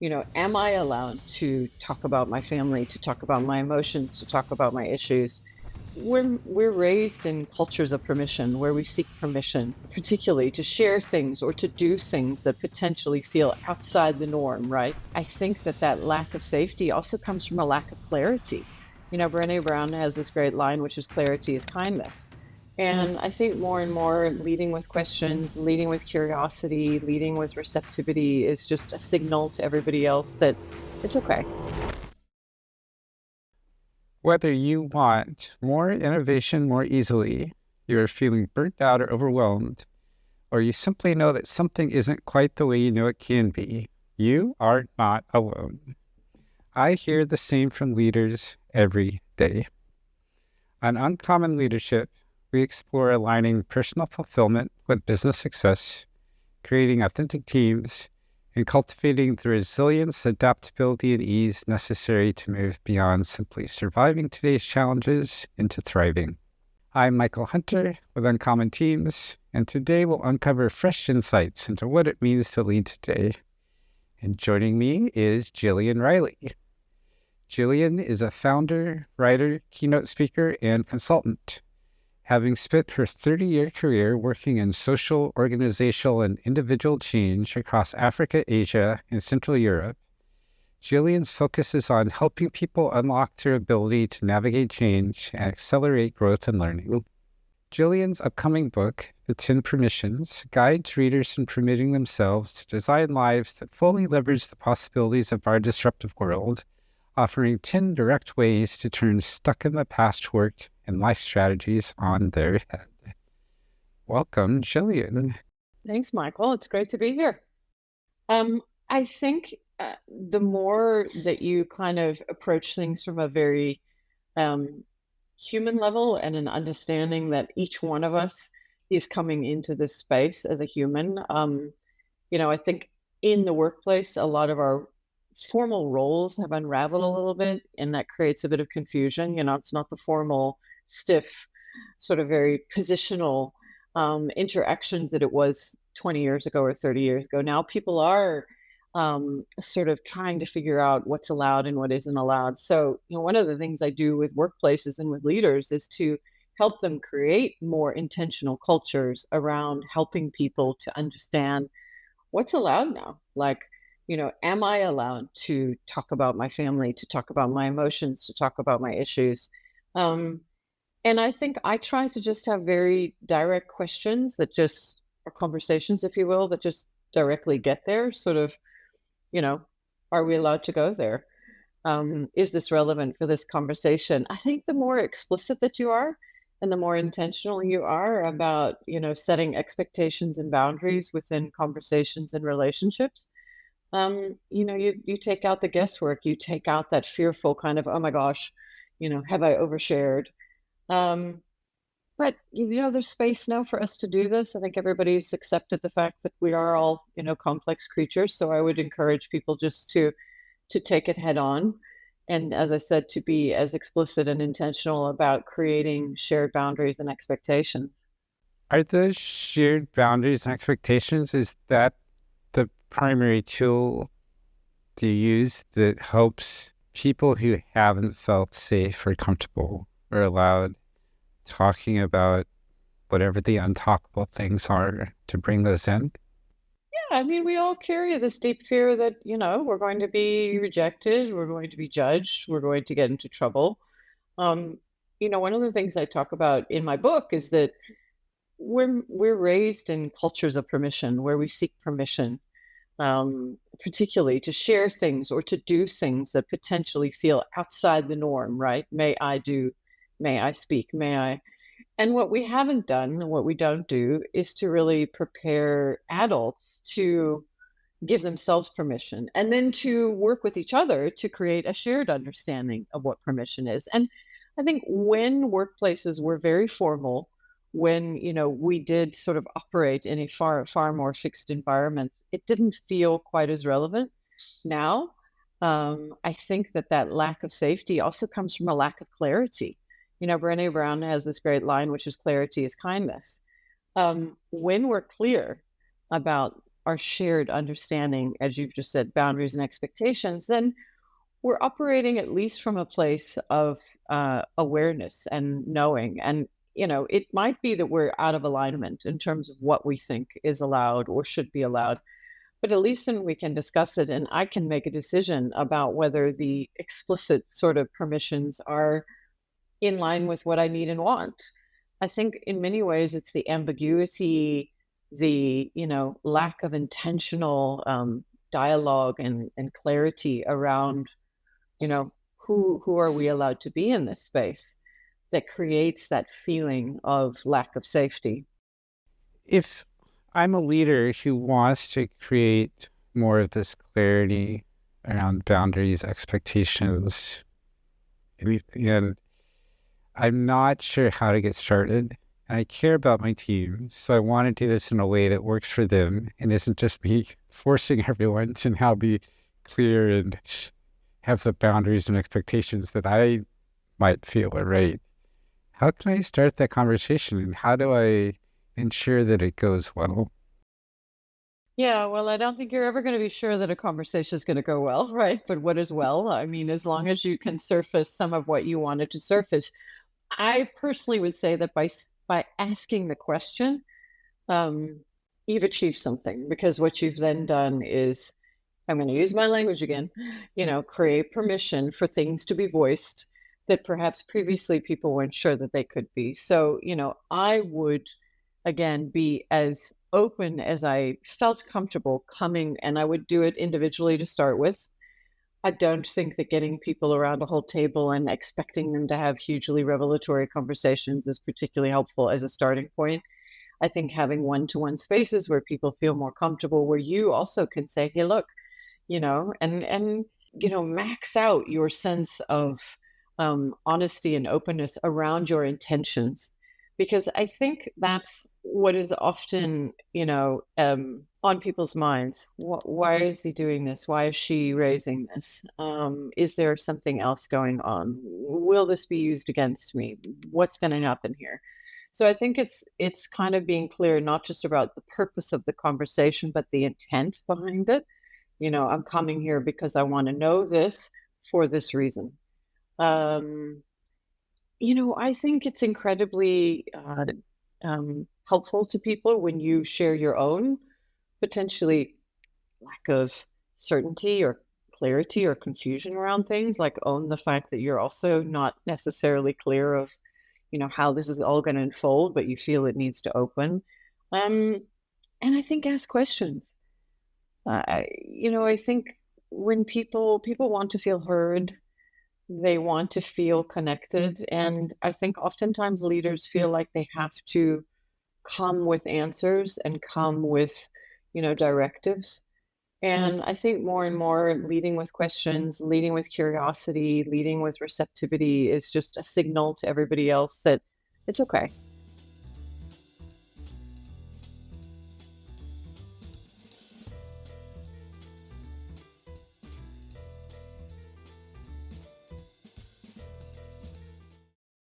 am I allowed to talk about my family, to talk about my emotions, to talk about my issues? We're raised in cultures of permission where we seek permission, particularly to share things or to do things that potentially feel outside the norm, right? I think that that lack of safety also comes from a lack of clarity. Brené Brown has this great line, which is clarity is kindness. And I think more and more leading with questions, leading with curiosity, leading with receptivity is just a signal to everybody else that it's okay. Whether you want more innovation more easily, you're feeling burnt out or overwhelmed, or you simply know that something isn't quite the way you know it can be, you are not alone. I hear the same from leaders every day. On Uncommon Leadership, we explore aligning personal fulfillment with business success, creating authentic teams, and cultivating the resilience, adaptability, and ease necessary to move beyond simply surviving today's challenges into thriving. I'm Michael Hunter with Uncommon Teams, and today we'll uncover fresh insights into what it means to lead today. And joining me is Jillian Reilly. Jillian is a founder, writer, keynote speaker, and consultant. Having spent her 30-year career working in social, organizational, and individual change across Africa, Asia, and Central Europe, Jillian's focus is on helping people unlock their ability to navigate change and accelerate growth and learning. Jillian's upcoming book, The 10 Permissions, guides readers in permitting themselves to design lives that fully leverage the possibilities of our disruptive world, offering 10 direct ways to turn stuck-in-the-past work and life strategies on their head. Welcome, Jillian. Thanks, Michael. It's great to be here. I think the more that you kind of approach things from a very human level and an understanding that each one of us is coming into this space as a human, I think in the workplace, a lot of our formal roles have unraveled a little bit, and that creates a bit of confusion. It's not the formal, stiff, sort of very positional interactions that it was 20 years ago or 30 years ago. Now people are sort of trying to figure out what's allowed and what isn't allowed. So, one of the things I do with workplaces and with leaders is to help them create more intentional cultures around helping people to understand what's allowed now. Like, am I allowed to talk about my family, to talk about my emotions, to talk about my issues? Um, and I think I try to just have very direct questions that just or conversations, if you will, that just directly get there. Sort of, you know, are we allowed to go there? Is this relevant for this conversation? I think the more explicit that you are and the more intentional you are about, setting expectations and boundaries within conversations and relationships, you take out the guesswork, you take out that fearful kind of, oh my gosh, have I overshared? Um, but there's space now for us to do this. I think everybody's accepted the fact that we are all, complex creatures. So I would encourage people just to take it head on. And as I said, to be as explicit and intentional about creating shared boundaries and expectations. Are those shared boundaries and expectations, is that the primary tool to use that helps people who haven't felt safe or comfortable or allowed talking about whatever the untalkable things are to bring those in? Yeah, I mean, we all carry this deep fear that, we're going to be rejected, we're going to be judged, we're going to get into trouble. Um, One of the things I talk about in my book is that we're raised in cultures of permission where we seek permission, particularly to share things or to do things that potentially feel outside the norm, right? May I do, may I speak, may I? And what we haven't done, and what we don't do, is to really prepare adults to give themselves permission and then to work with each other to create a shared understanding of what permission is. And I think when workplaces were very formal, when we did sort of operate in a far more fixed environments, it didn't feel quite as relevant. Now, I think that that lack of safety also comes from a lack of clarity. Brené Brown has this great line, which is clarity is kindness. When we're clear about our shared understanding, as you've just said, boundaries and expectations, then we're operating at least from a place of awareness and knowing. And, it might be that we're out of alignment in terms of what we think is allowed or should be allowed, but at least then we can discuss it and I can make a decision about whether the explicit sort of permissions are in line with what I need and want. I think in many ways it's the ambiguity, the lack of intentional dialogue and clarity around who are we allowed to be in this space that creates that feeling of lack of safety. If I'm a leader who wants to create more of this clarity around boundaries, expectations, and I'm not sure how to get started. I care about my team, so I want to do this in a way that works for them and isn't just me forcing everyone to now be clear and have the boundaries and expectations that I might feel are right. How can I start that conversation and how do I ensure that it goes well? Yeah, well, I don't think you're ever going to be sure that a conversation is going to go well, right? But what is well? I mean, as long as you can surface some of what you wanted to surface, I personally would say that by asking the question, um, you've achieved something because what you've then done is, I'm going to use my language again, create permission for things to be voiced that perhaps previously people weren't sure that they could be. So, I would again be as open as I felt comfortable coming, and I would do it individually to start with. I don't think that getting people around a whole table and expecting them to have hugely revelatory conversations is particularly helpful as a starting point. I think having one-to-one spaces where people feel more comfortable, where you also can say, "Hey, look," and max out your sense of honesty and openness around your intentions, because I think that's what is often on people's minds. Why is he doing this? Why is she raising this? Is there something else going on? Will this be used against me? What's going to happen here? So I think it's kind of being clear, not just about the purpose of the conversation, but the intent behind it. I'm coming here because I want to know this for this reason. Um, I think it's incredibly helpful to people when you share your own potentially lack of certainty or clarity or confusion around things, like own the fact that you're also not necessarily clear of, how this is all going to unfold, but you feel it needs to open. Um, and I think ask questions. I think when people want to feel heard, they want to feel connected, and I think oftentimes leaders feel like they have to come with answers and come with, directives. And I think more and more leading with questions, leading with curiosity, leading with receptivity is just a signal to everybody else that it's okay.